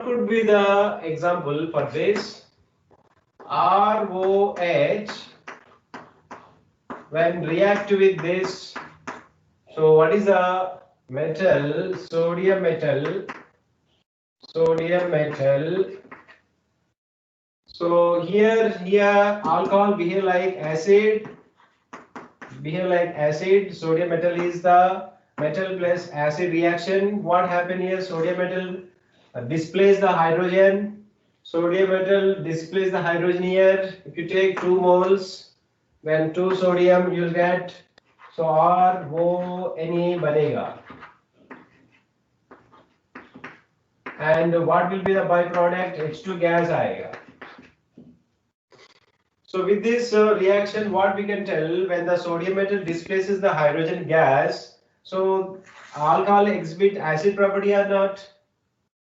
could be the example for this? ROH when react with this. So what is the metal? Sodium metal. Sodium metal. So here alcohol behave like acid. Behave like acid. Sodium metal is the metal plus acid reaction. What happened here? Sodium metal displace the hydrogen. Sodium metal displace the hydrogen here. If you take 2 moles, when 2 sodium you'll get, so RONE banega. And what will be the byproduct? H2 gas aega. So with this reaction, what we can tell, when the sodium metal displaces the hydrogen gas, so alcohol exhibit acid property or not?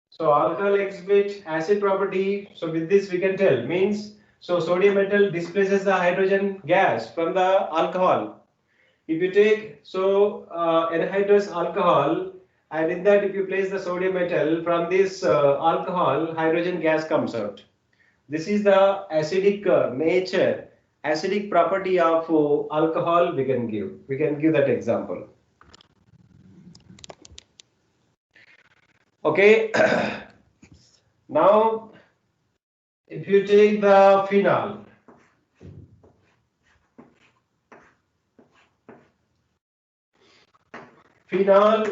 So alcohol exhibit acid property. So with this we can tell, means, so sodium metal displaces the hydrogen gas from the alcohol. If you take anhydrous alcohol, and in that if you place the sodium metal, from this alcohol hydrogen gas comes out. This is the acidic nature, acidic property of alcohol. We can give that example. Okay. Now if you take the phenol, phenol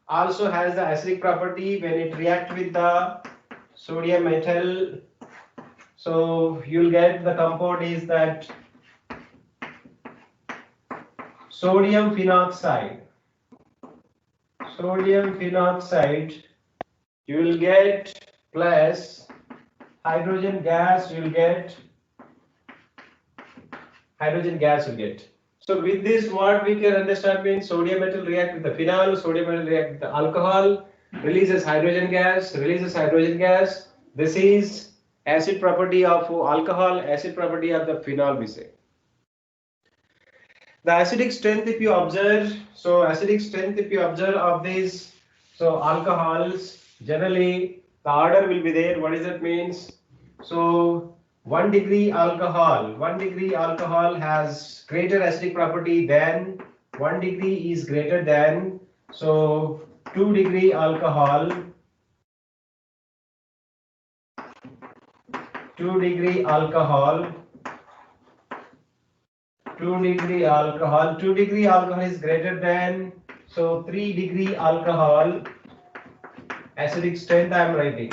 also has the acidic property when it reacts with the sodium metal. So you'll get the compound is that sodium phenoxide. Sodium phenoxide you will get plus hydrogen gas, you will get hydrogen gas you get. So with this what we can understand means sodium metal react with the phenol, sodium metal react with the alcohol, releases hydrogen gas, This is acid property of alcohol, acid property of the phenol we say. The acidic strength if you observe, so acidic strength if you observe of these, so alcohols generally the order will be there. What does that means? So 1 degree alcohol has greater acidic property than 1 degree is greater than, so 2 degree alcohol, 2 degree alcohol, 2 degree alcohol, 2 degree alcohol is greater than, so 3 degree alcohol, acidic strength I am writing.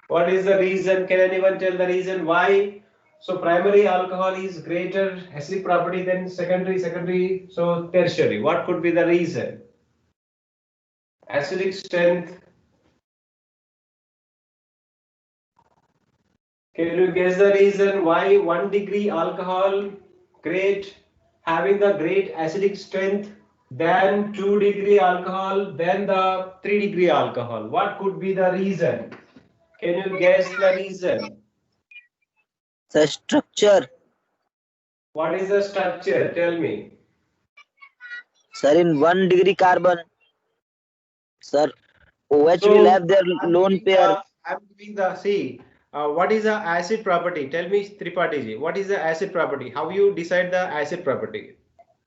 What is the reason? Can anyone tell the reason why? So primary alcohol is greater acidic property than secondary, so tertiary. What could be the reason? Acidic strength. Can you guess the reason why 1 degree alcohol having the great acidic strength than 2 degree alcohol than the 3 degree alcohol? What could be the reason? Can you guess the reason? The structure. What is the structure? Tell me. Sir, in 1 degree carbon, sir, OH So will have their lone pair. I'm giving the see. What is the acid property? Tell me, Tripathi. What is the acid property? How you decide the acid property?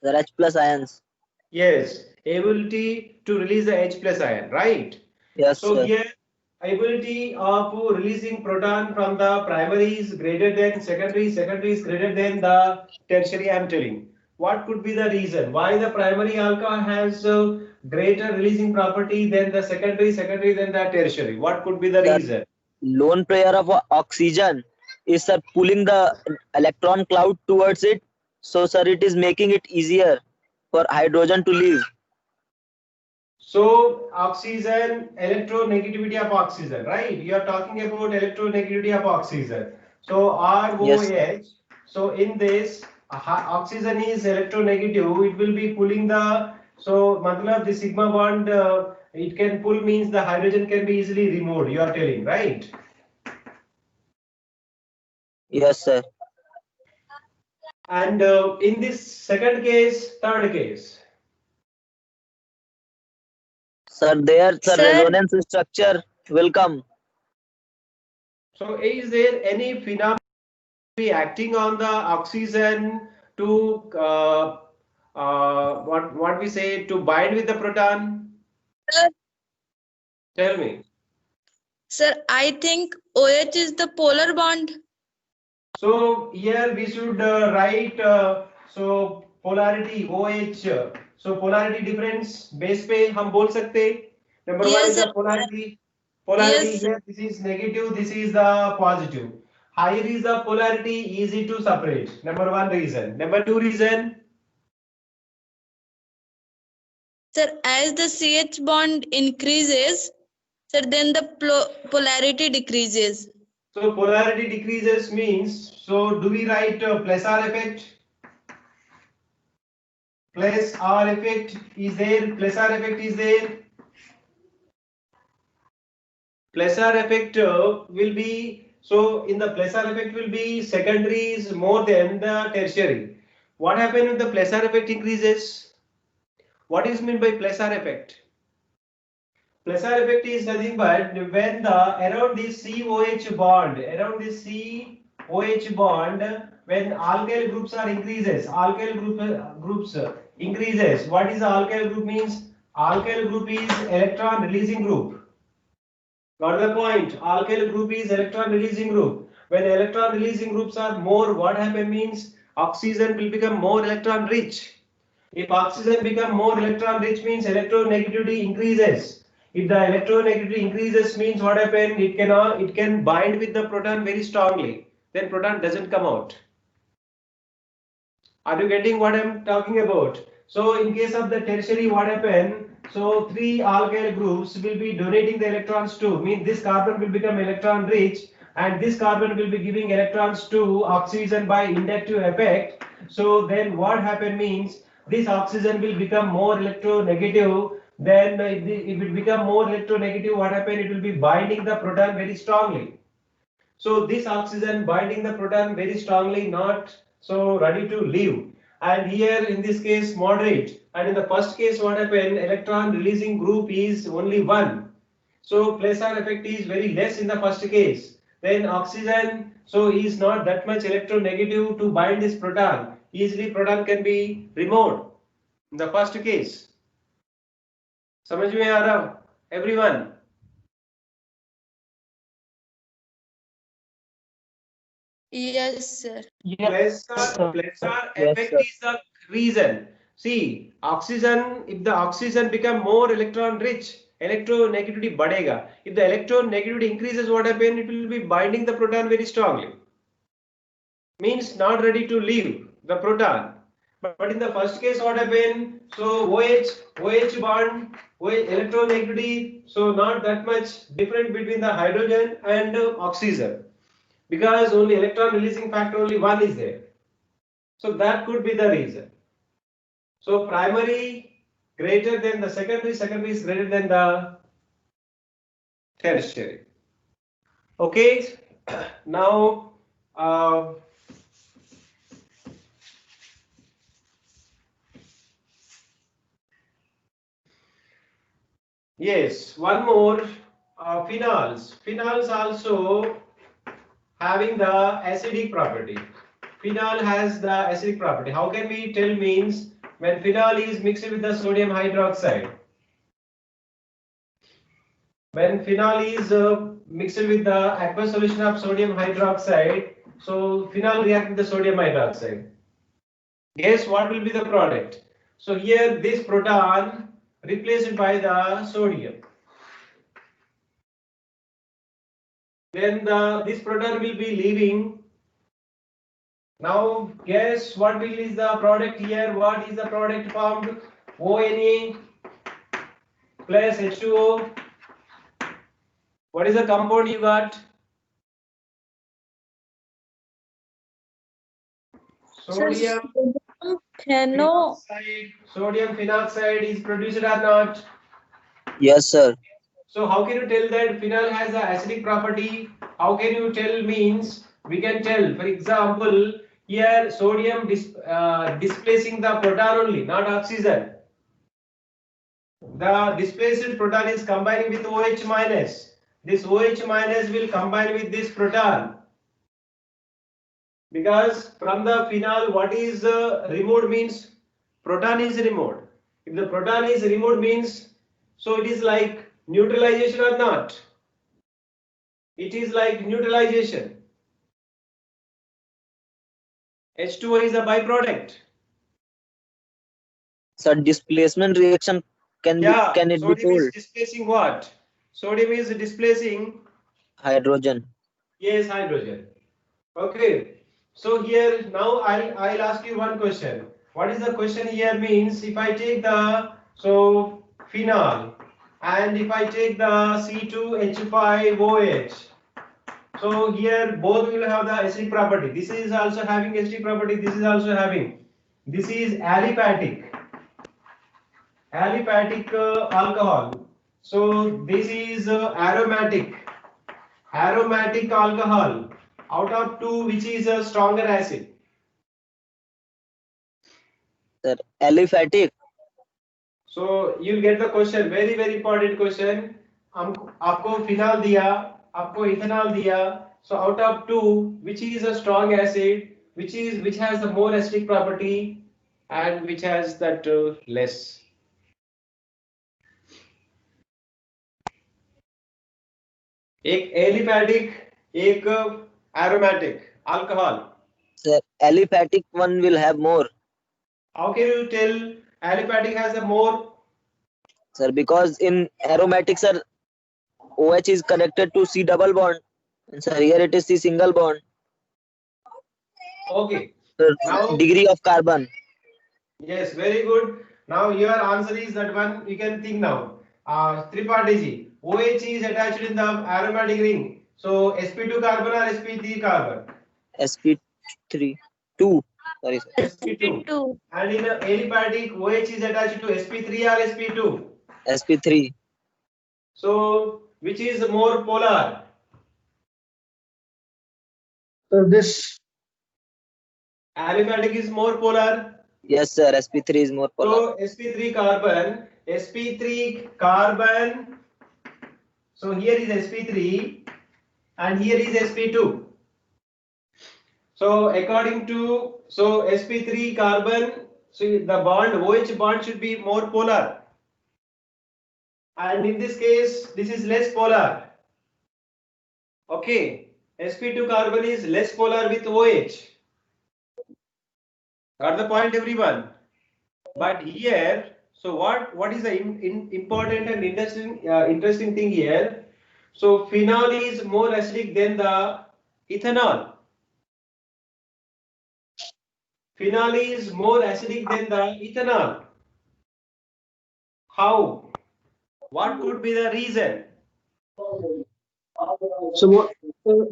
The H plus ions. Yes, ability to release the H plus ion, right? Yes, So sir. here ability of releasing proton from the primary is greater than secondary, secondary is greater than the tertiary. I am telling. What could be the reason why the primary alcohol has greater releasing property than the secondary, secondary than the tertiary? What could be the Sir, reason? lone pair of oxygen is, sir, pulling the electron cloud towards it. So, sir, it is making it easier for hydrogen to leave. So oxygen, electronegativity of oxygen, right? You are talking about electronegativity of oxygen. So Yes. ROH. So in this, oxygen is electronegative. It will be pulling the, so matlab the sigma bond. It can pull means the hydrogen can be easily removed. You are telling, right? Yes, sir. And in this second case, third case. Sir, there, sir, Sir. resonance structure will come. So is there any phenomenon acting on the oxygen to what we say to bind with the proton? Sir, Tell me. sir, I think OH is the polar bond. So here we should write so polarity OH. So polarity difference base पे हम बोल सकते. Number one Yes, is the sir. polarity. Polarity Yes, sir. here this is negative, this is the positive. Higher is the polarity, easy to separate. Number one reason. Number two reason. Sir, as the CH bond increases, sir, then the polarity decreases. So polarity decreases means, so do we write plus R effect? Plus R effect is there, plus R effect is there. Plus R effect will be, so in the plus R effect will be secondary is more than the tertiary. What happens when the plus R effect increases? What is meant by plus R effect? Plus R effect is nothing but when the around this COH bond, when alkyl groups are increases, groups increases. What is the alkyl group means? Alkyl group is electron releasing group. Got the point? Alkyl group is electron releasing group. When electron releasing groups are more, what happen means oxygen will become more electron rich. If oxygen become more electron rich means electronegativity increases. If the electronegativity increases means what happen? It can bind with the proton very strongly. Then proton doesn't come out. Are you getting what I'm talking about? So in case of the tertiary, what happen? So three alkyl groups will be donating the electrons to, mean this carbon will become electron rich and this carbon will be giving electrons to oxygen by inductive effect. So then what happen means this oxygen will become more electronegative. Then if it become more electronegative, what happen? It will be binding the proton very strongly. So this oxygen binding the proton very strongly, not so ready to leave. And here in this case moderate. And in the first case what happened? Electron releasing group is only one. So plus R effect is very less in the first case. Then oxygen so is not that much electronegative to bind this proton. Easily proton can be removed in the first case. समझ में आ रहा everyone? Yes, sir. Plus R Yes, effect sir. is the reason. See, oxygen, if the oxygen become more electron rich, electronegativity badega. If the electronegativity increases, what happen? It will be binding the proton very strongly. Means not ready to leave the proton. But in the first case, what happened? So OH bond, electronegativity, so not that much different between the hydrogen and oxygen. Because only electron releasing factor only one is there. So that could be the reason. So primary greater than the secondary, secondary is greater than the tertiary. Okay, now yes, one more phenols. Phenols also having the acidic property. Phenol has the acidic property. How can we tell means when phenol is mixed with the sodium hydroxide? When phenol is mixed with the aqueous solution of sodium hydroxide, so phenol react with the sodium hydroxide. Guess what will be the product? So here this proton replaced by the sodium. Then this proton will be leaving. Now guess what will is the product here? What is the product formed? ONA plus H2O. What is the compound you got? Sodium phenoxide. Sodium phenoxide is produced or not? Yes, sir. So how can you tell that phenol has a acidic property? How can you tell means we can tell, for example, here sodium displacing the proton only, not oxygen. The displaced proton is combining with OH minus. This OH minus will combine with this proton. Because from the phenol, what is removed means proton is removed. If the proton is removed means, so it is like neutralization or not? It is like neutralization. H2O is a byproduct. So displacement reaction can Yeah, it be sodium is told? displacing what? Sodium is displacing, Hydrogen. yes, hydrogen. Okay. So here now I'll ask you one question. What is the question here means if I take the phenol and if I take the C2H5OH, so here both will have the acidic property. This is also having acidic property. This is also having. This is aliphatic alcohol. So this is aromatic alcohol out of two, which is a stronger acid. Sir, aliphatic. So you'll get the question, very important question. हम आपको phenol दिया, आपको ethanol दिया. So out of two, which is a strong acid, which has the more acidic property, and which has that less. एक aliphatic, एक aromatic alcohol. Sir, aliphatic one will have more. How can you tell aliphatic has a more? Sir, because in aromatic, sir, OH is connected to C double bond. And sir, here it is C single bond. Okay. Sir, Now, degree of carbon. yes, very good. Now your answer is that one. You can think now. Tripartite. OH is attached in the aromatic ring. So sp2 carbon or sp3 carbon? sp3 2. Sorry, sir. sp2. And in a aliphatic, OH is attached to sp3 or sp2? sp3. So which is more polar? So this Aliphatic is more polar. Yes, sir. sp3 is more polar. So sp3 carbon. So here is sp3 and here is sp2. So according to sp3 carbon, so the bond OH bond should be more polar, and in this case this is less polar. Okay, sp2 carbon is less polar with OH. Got the point, everyone? But here, so what is the important and interesting thing here? So phenol is more acidic than the ethanol. Phenol is more acidic than the ethanol. How? What could be the reason? so what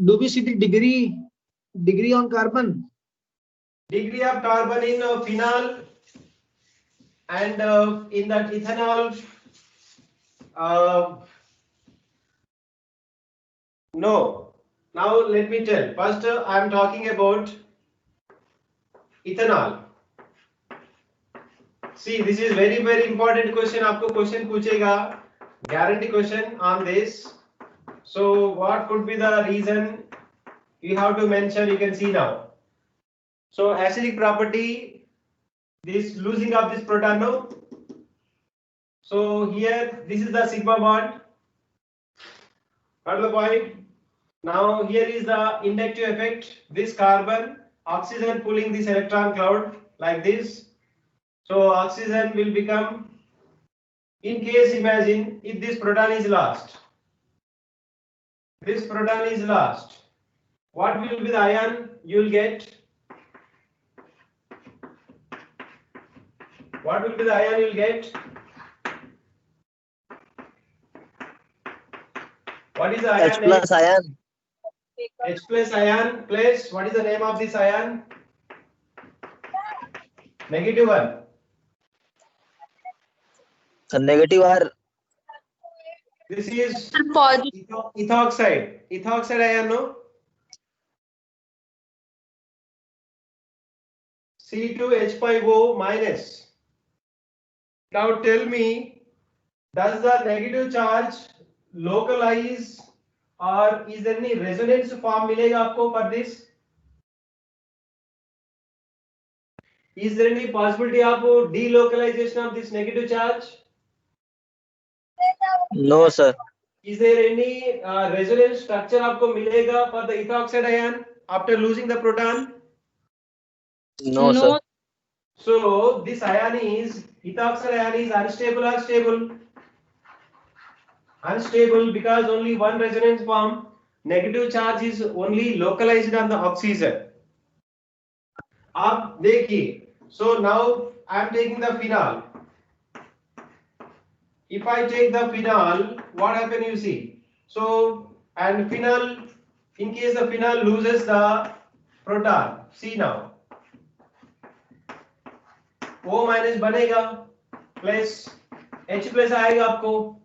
do we see the degree on carbon? Degree of carbon in phenol and in that ethanol. No. Now let me tell. First, I am talking about ethanol. See, this is very important question. आपको question पूछेगा. Guarantee question on this. So what could be the reason? You have to mention. You can see now. So acidic property, this losing of this proton, no? So here this is the sigma bond. Got the point? Now here is the inductive effect. This carbon, oxygen pulling this electron cloud like this. So oxygen will become, in case imagine if this proton is lost. This proton is lost. What will be the ion you will get? What will be the ion you will get? What is the ion? H plus ion. H plus ion plus, what is the name of this ion? Negative one. So negative are This is Positive. ethoxide. Ethoxide ion, no? C2H5O minus. Now tell me, Does the negative charge localize or is there any resonance form मिलेगा आपको for this? Is there any possibility of delocalization of this negative charge? No, sir. Is there any resonance structure आपको मिलेगा for the ethoxide ion after losing the proton? No, sir. So this ion is ethoxide ion is unstable or stable? Unstable because only one resonance form. Negative charge is only localized on the oxygen. आप देखिए. So now I am taking the phenol. If I take the phenol, what happen you see? So and phenol, in case the phenol loses the proton, see now. O minus बनेगा plus H plus आएगा आपको.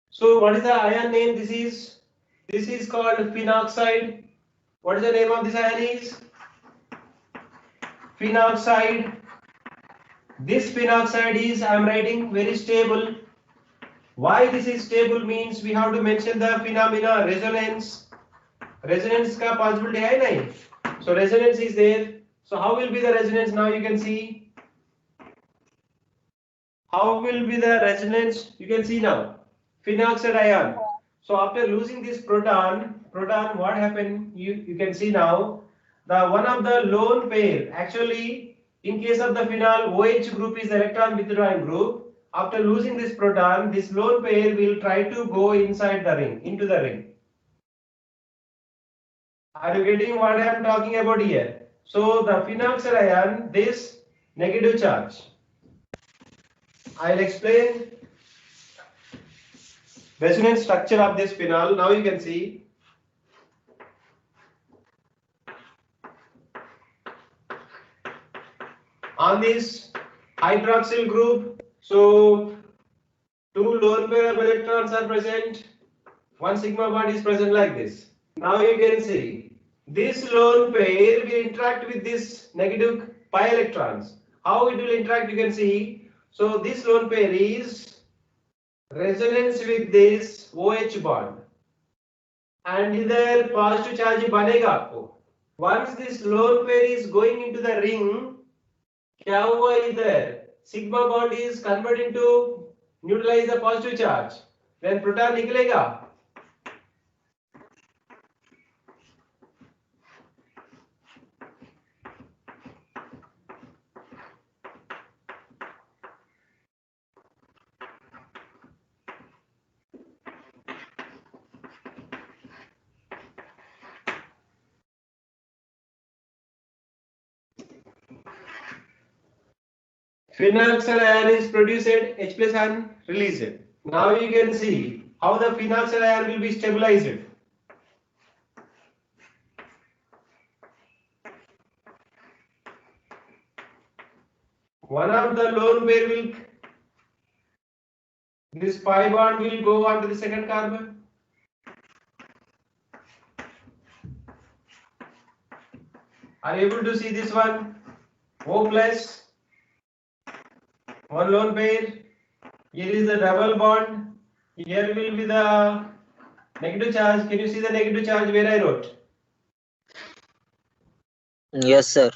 So what is the ion name? This is called phenoxide. What is the name of this ion is? Phenoxide. This phenoxide is I am writing very stable. Why this is stable means we have to mention the phenomena resonance. Resonance का possibility है नहीं. So resonance is there. So how will be the resonance now? You can see. How will be the resonance? You can see now. Phenoxide ion. So after losing this proton, what happened? You can see now. The one of the lone pair. Actually, in case of the phenol, OH group is electron withdrawing group. After losing this proton, this lone pair will try to go inside the ring, into the ring. Are you getting what I am talking about here? So the phenoxide ion, this negative charge. I'll explain resonance structure of this phenol. Now you can see. On this hydroxyl group, so two lone pair of electrons are present. One sigma bond is present like this. Now you can see this lone pair will interact with this negative pi electrons. How it will interact? You can see. So this lone pair is resonance with this OH bond, and इधर positive charge बनेगा आपको. Once this lone pair is going into the ring, क्या हुआ इधर? Sigma bond is converted into neutralize the positive charge. Then proton निकलेगा. Phenoxide ion is produced, H plus ion released. Now you can see how the phenoxide ion will be stabilized. One of the lone pair will, this pi bond will go on to the second carbon. Are you able to see this one? O plus. One lone pair. Here is the double bond. Here will be the negative charge. Can you see the negative charge where I wrote? Yes, sir.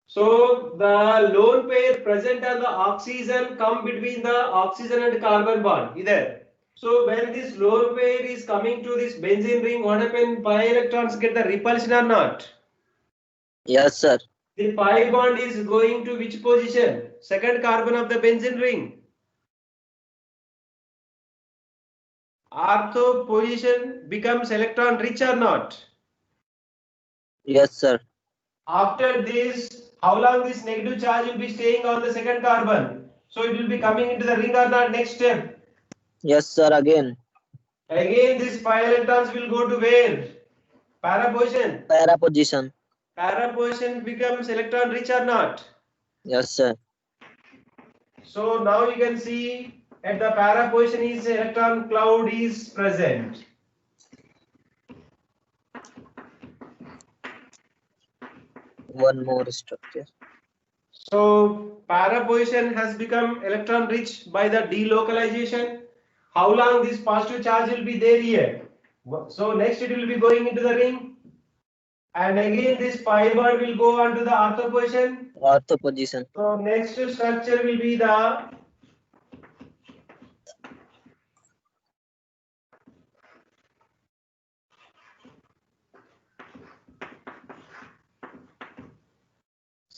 So the lone pair present on the oxygen come between the oxygen and carbon bond. Either. So when this lone pair is coming to this benzene ring, what happens? Pi electrons get the repulsion or not? Yes, sir. The pi bond is going to which position? Second carbon of the benzene ring. Ortho position becomes electron rich or not? Yes, sir. After this, how long this negative charge will be staying on the second carbon? So it will be coming into the ring or not next step? Yes, sir. Again. Again these pi electrons will go to where? Para position. Para position. Para position becomes electron rich or not? Yes, sir. So now you can see at the para position is electron cloud is present. One more structure. So para position has become electron rich by the delocalization. how long this positive charge will be there here. So next it will be going into the ring, and again this pi bond will go on to the ortho position. Ortho position. So next structure will be the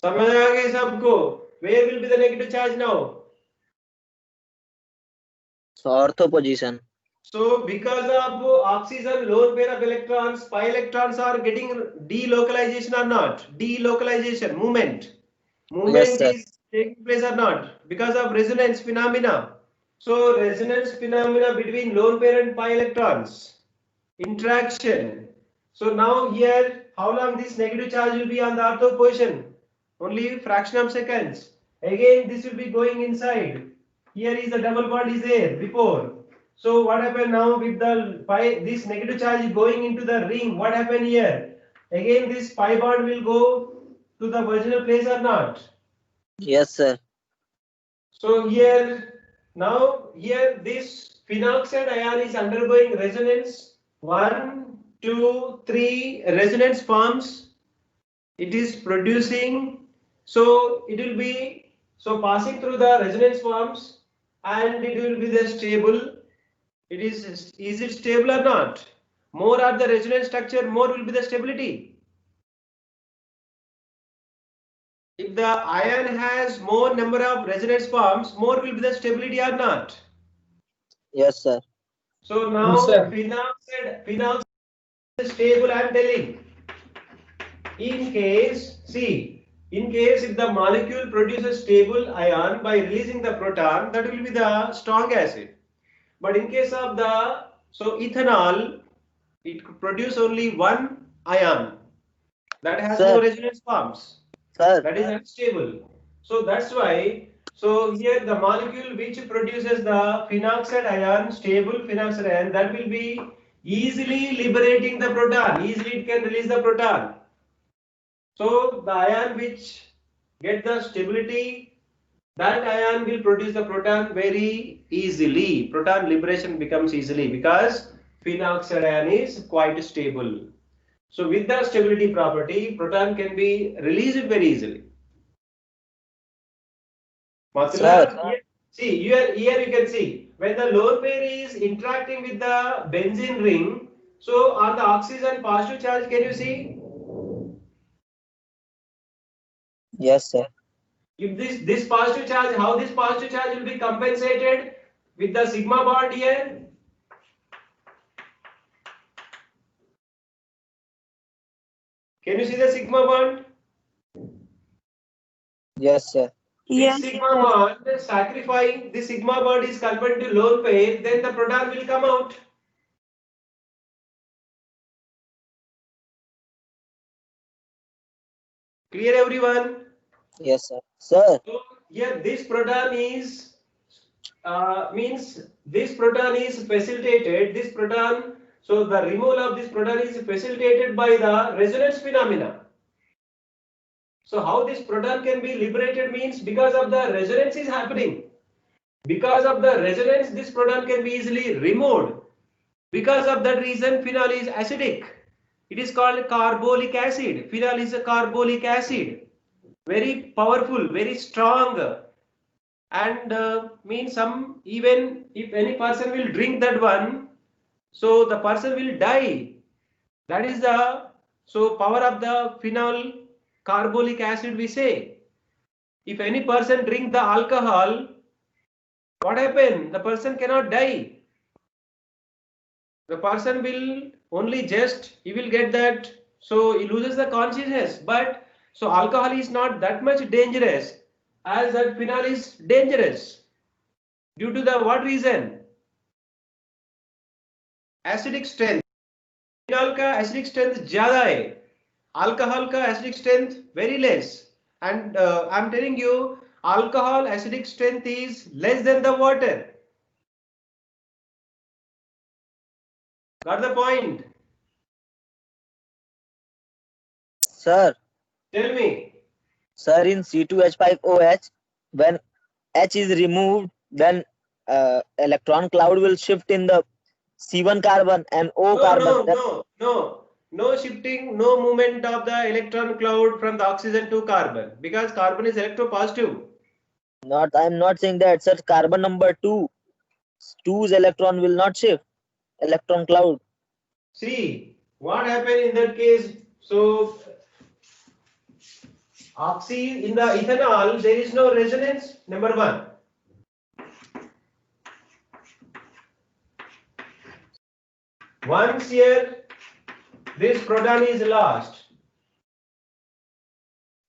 समझ आ गए सबको? Where will be the negative charge now? So ortho position. So because of oxygen lone pair of electrons, pi electrons are getting delocalization or not? Delocalization, movement. Movement sir. is taking place or not? Because of resonance phenomena. So resonance phenomena between lone pair and pi electrons. Interaction. So now here, how long this negative charge will be on the ortho position? Only fraction of seconds. Again, this will be going inside. Here is the double bond is there before. So what happened now with the pi? This negative charge is going into the ring. What happened here? Again, this pi bond will go to the original place or not? Yes, sir. So here, now here this phenoxide ion is undergoing resonance. 1, 2, 3 resonance forms. It is producing. So it will be passing through the resonance forms, and it will be the stable. Is it stable or not? More are the resonance structure, more will be the stability. If the ion has more number of resonance forms, more will be the stability or not? Yes, sir. So now Yes, sir. phenoxide is stable, I am telling. In case if the molecule produces stable ion by releasing the proton, that will be the strong acid. But in case of the ethanol, it could produce only one ion that has no Sir. resonance forms. Sir. That is unstable. So that's why. So here the molecule which produces the phenoxide ion, stable phenoxide ion, that will be easily liberating the proton. Easily it can release the proton. So the ion which get the stability, that ion will produce the proton very easily. Proton liberation becomes easily because phenoxide ion is quite stable. So with the stability property, proton can be released very easily. Matlab, here you can see when the lone pair is interacting with the benzene ring. So on the oxygen positive charge, can you see? Yes, sir. If this positive charge, how this positive charge will be compensated with the sigma bond here? Can you see the sigma bond? Yes, sir. Yes, This sigma bond sacrificing this sigma bond is converted to lone pair, then the proton will come out. Clear, everyone? Yes, sir. Sir. So here this proton is means this proton is facilitated. This proton, so the removal of this proton is facilitated by the resonance phenomena. So how this proton can be liberated means because of the resonance is happening. Because of the resonance, this proton can be easily removed. Because of that reason, phenol is acidic. It is called carbolic acid. Phenol is a carbolic acid. Very powerful, very strong. And means some, even if any person will drink that one, so the person will die. That is the power of the phenol carbolic acid, we say. If any person drink the alcohol, what happen? The person cannot die. The person will only he will get that, so he loses the consciousness. But so alcohol is not that much dangerous as that phenol is dangerous. Due to the what reason? Acidic strength. Phenol का acidic strength ज़्यादा है, alcohol का acidic strength very less. And I'm telling you, alcohol acidic strength is less than the water. Got the point? Sir. Tell me. Sir, in C2H5OH, when H is removed, then electron cloud will shift in the C1 carbon and O carbon. No shifting, no movement of the electron cloud from the oxygen to carbon because carbon is electropositive. I'm not saying that, sir. Carbon number 2's electron will not shift. Electron cloud. See what happened in that case. So oxy in the ethanol there is no resonance. Number one. Once here this proton is lost.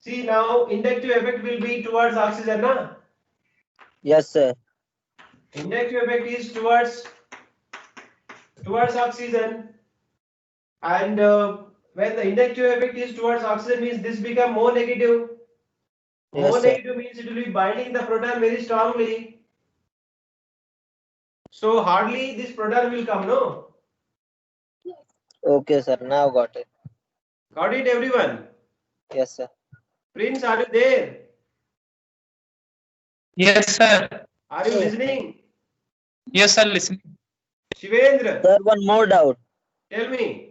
See now inductive effect will be towards oxygen, na? Yes, sir. Inductive effect is towards oxygen, and when the inductive effect is towards oxygen means this become more negative. Yes, More sir. negative means it will be binding the proton very strongly. So hardly this proton will come, no? Okay, sir. Now got it. Got it, everyone? Yes, sir. Prince, are you there? Yes, sir. Are you listening? Yes, sir. Listen. Shivendra, Sir, one more doubt. tell me.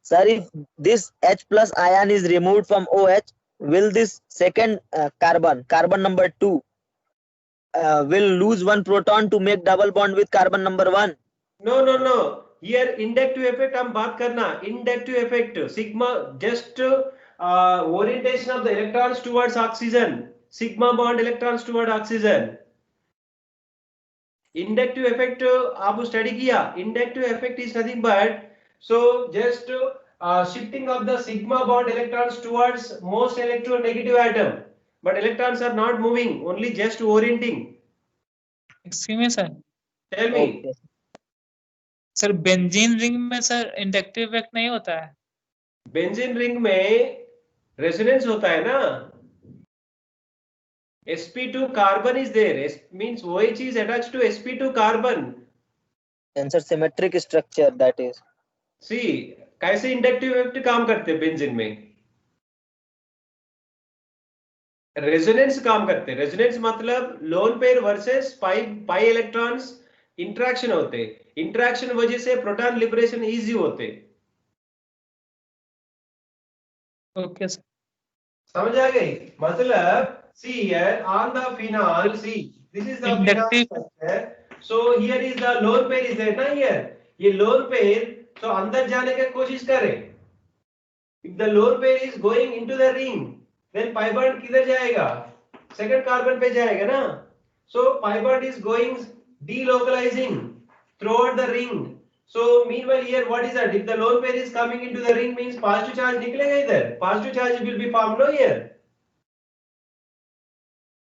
Sir, if this H plus ion is removed from OH, will this second carbon number 2, will lose one proton to make double bond with carbon number 1? No. Here inductive effect हम बात करना. Inductive effect sigma just orientation of the electrons towards oxygen. Sigma bond electrons toward oxygen. Inductive effect आप study किया. Inductive effect is nothing but so just shifting of the sigma bond electrons towards most electronegative atom. But electrons are not moving, only just orienting. Excuse me, sir. Tell me. Okay. Sir benzene ring में sir inductive effect नहीं होता है. Benzene ring में resonance होता है ना. sp2 carbon is there. Means OH is attached to sp2 carbon. And sir, symmetric structure that is. See कैसे inductive effect काम करते हैं बेंजीन में. रेजोनेंस काम करते हैं. रेजोनेंस मतलब lone pair versus pi electrons interaction होते. इंटरेक्शन वजह से प्रोटॉन लिबरेशन इजी होते. Okay sir. समझ आ गई. मतलब see here on the phenol, see this is the phenol structure. So here is the lone pair is there ना here. ये lone pair so अंदर जाने की कोशिश करे. If the lone pair is going into the ring, then pi bond किधर जाएगा? Second carbon पे जाएगा ना. So pi bond is going delocalizing throughout the ring. So meanwhile here what is that? If the lone pair is coming into the ring means positive charge निकलेगा इधर. Positive charge will be formed no here.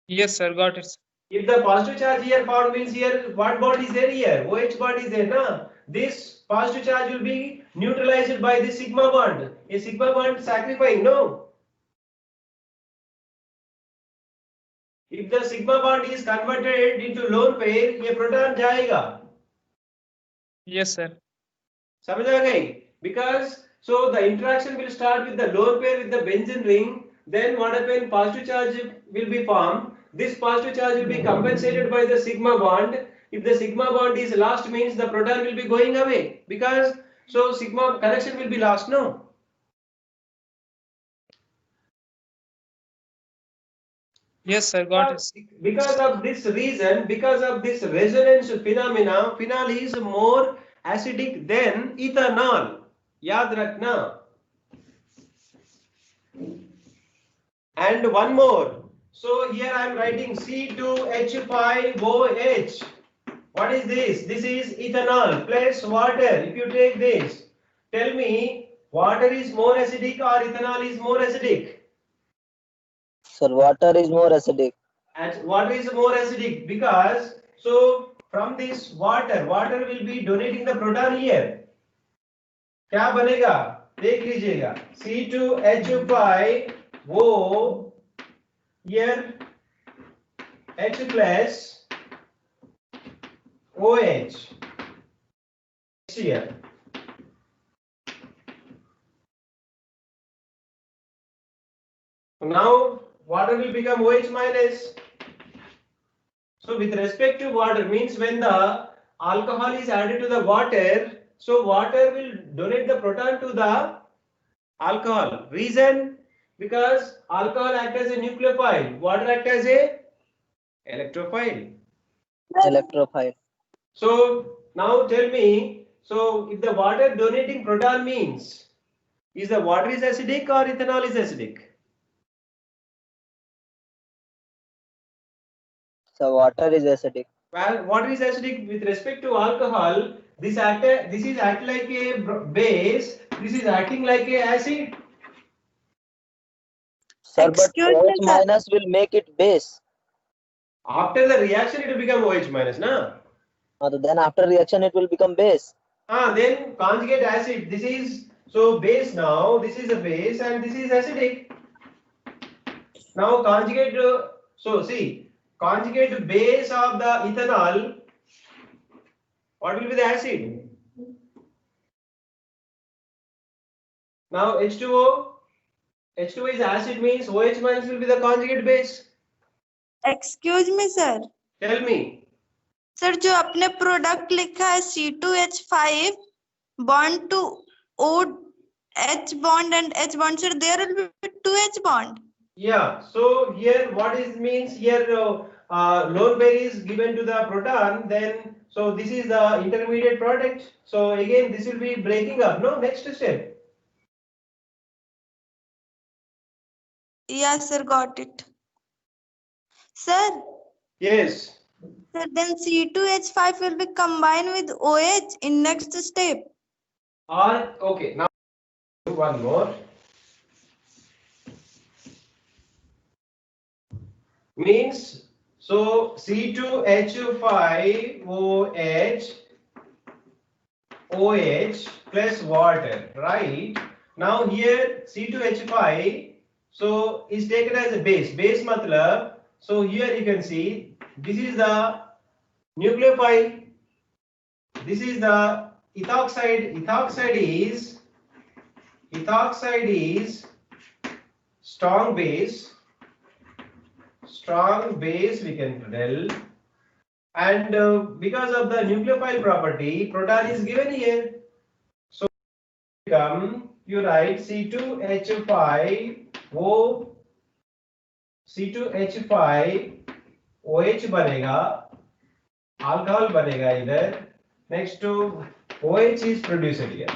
Yes, sir. Got it. If the positive charge here found means here what bond is there here? OH bond is there, na? This positive charge will be neutralized by this sigma bond. A sigma bond sacrificing, no? If the sigma bond is converted into lone pair, ये proton जाएगा. Yes, sir. समझ आ गई? Because so the interaction will start with the lone pair with the benzene ring. Then what happen? Positive charge will be formed. This positive charge will be compensated by the sigma bond. If the sigma bond is lost means the proton will be going away because so sigma connection will be lost, no? Yes, sir. Got it. Because of this reason, because of this resonance phenomena, phenol is more acidic than ethanol. याद रखना. And one more. So here I am writing C2H5OH. What is this? This is ethanol plus water. If you take this, tell me water is more acidic or ethanol is more acidic? Sir, water is more acidic. And water is more acidic because so from this water will be donating the proton here. क्या बनेगा? देख लीजिएगा. C2H5O here H plus OH here. Now water will become OH minus. So with respect to water means when the alcohol is added to the water, so water will donate the proton to the alcohol. Reason? Because alcohol act as a nucleophile, water act as a electrophile. Electrophile. So now tell me, so if the water donating proton means, is the water is acidic or ethanol is acidic? So water is acidic. Well, water is acidic with respect to alcohol. This is act like a base. This is acting like a acid. Sir, but Excuse me, OH sir. minus will make it base. After the reaction, it will become OH minus, na? Then after reaction it will become base. Then conjugate acid. This is so base now. This is a base and this is acidic. Now conjugate. So see, conjugate base of the ethanol. What will be the acid? Now H2O. H2O is acid means OH minus will be the conjugate base. Excuse me, sir. Tell me. Sir जो आपने product लिखा है C2H5 bond to OH bond and H bond, sir, there will be 2H bond. Yeah. So here what is means here lone pair is given to the proton. Then so this is the intermediate product. So again this will be breaking up. No, next step. Yeah, sir, got it. Sir, Yes. sir, then C2H5 will be combined with OH in next step. Or okay. Now one more. Means so C2H5OH OH plus water, right? Now here C2H5 so is taken as a base. Base matlab, so here you can see this is the nucleophile. This is the ethoxide. Ethoxide is strong base. Strong base we can tell. And because of the nucleophile property, proton is given here. So you write C2H5O C2H5OH बनेगा, alcohol बनेगा इधर. Next to OH is produced here.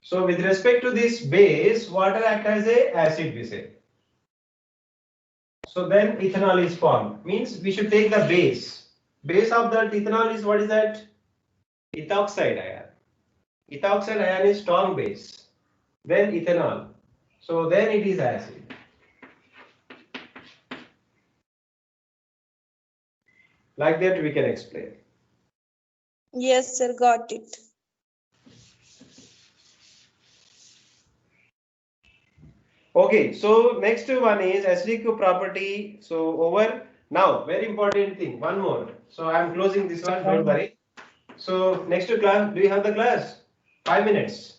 So with respect to this base, water acts as a acid we say. So then ethanol is formed. Means we should take the base. Base of that ethanol is what is that? Ethoxide ion. Ethoxide ion is strong base. Then ethanol. So then it is acid. Like that we can explain. Yes, sir, got it. Okay, so next one is acidic property. So over now, very important thing. One more. So I am closing this one. Don't worry. So next class, do you have the class? 5 minutes.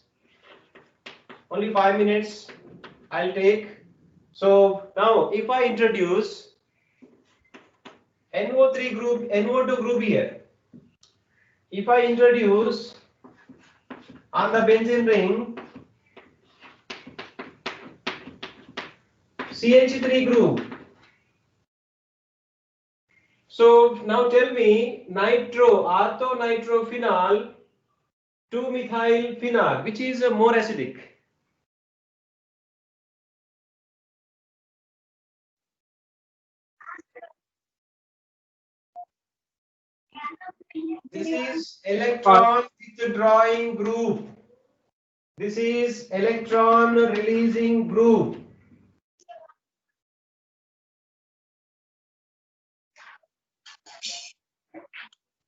Only 5 minutes. I'll take. So now, if I introduce NO3 group, NO2 group here. If I introduce on the benzene ring CH3 group. So now tell me orthonitrophenol 2-methylphenol, which is more acidic? This is electron withdrawing group. This is electron releasing group.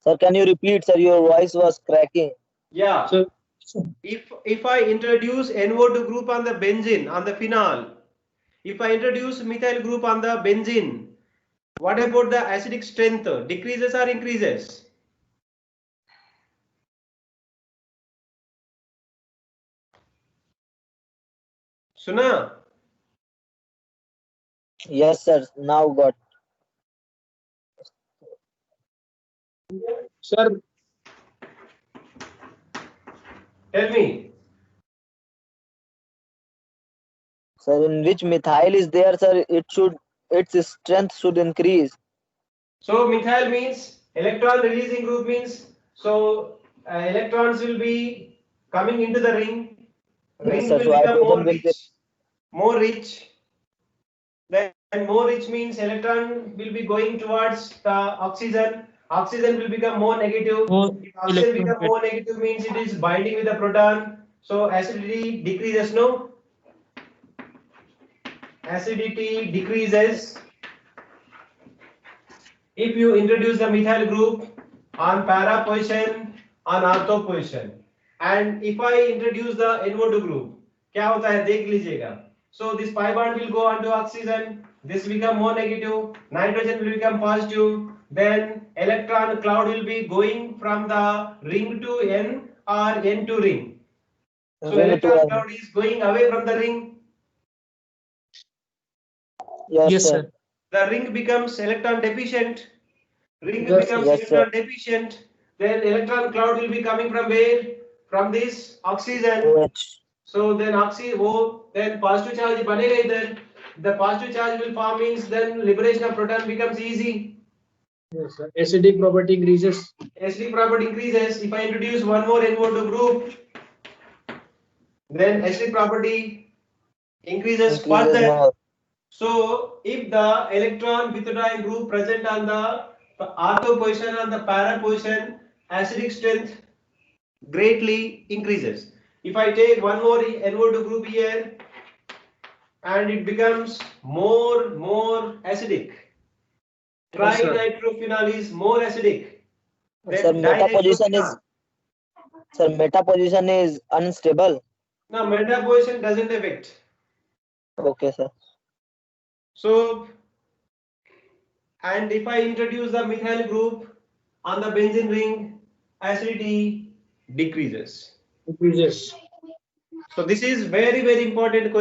Sir, can you repeat, sir? Your voice was cracking. Yeah. So, If I introduce NO2 group on the benzene, on the phenol, if I introduce methyl group on the benzene, what about the acidic strength? Decreases or increases? Suna? Yes, sir. Now got. Sir, Tell me. Sir, in which methyl is there, sir, its strength should increase. So methyl means electron releasing group means so electrons will be coming into the ring. Yes, Ring sir. will So become more hydrogen will be rich. More rich. Then more rich means electron will be going towards the oxygen. Oxygen will become more negative. वो If oxygen electron become more negative means it is binding with the proton. So acidity decreases, no? Acidity decreases if you introduce the methyl group on para position, on ortho position. And if I introduce the NO2 group, क्या होता है देख लीजिएगा. So this pi bond will go onto oxygen. This become more negative. Nitrogen will become positive. Then electron cloud will be going from the ring to N or N to ring. So ring to electron N. cloud is going away from the ring. Yes, yes sir. sir The ring becomes electron deficient. Ring Yes, becomes yes, sir. electron deficient. Then electron cloud will be coming from where? From this oxygen. OH. So then then positive charge banega idhar. The positive charge will form means then liberation of proton becomes easy. yes, sir. Acidic property increases. Acidic property increases. If I introduce one more NO2 group, then acidic property increases Increases further. more. So if the electron withdrawing group present on the ortho position and the para position, acidic strength greatly increases. If I take one more NO2 group here and it becomes more acidic. Yes, sir. Trinitrophenol is more acidic. Sir, Then meta position is unstable. No, meta position doesn't affect. Okay, sir. So, and if I introduce the methyl group on the benzene ring, acidity decreases. Increases. So this is very important question.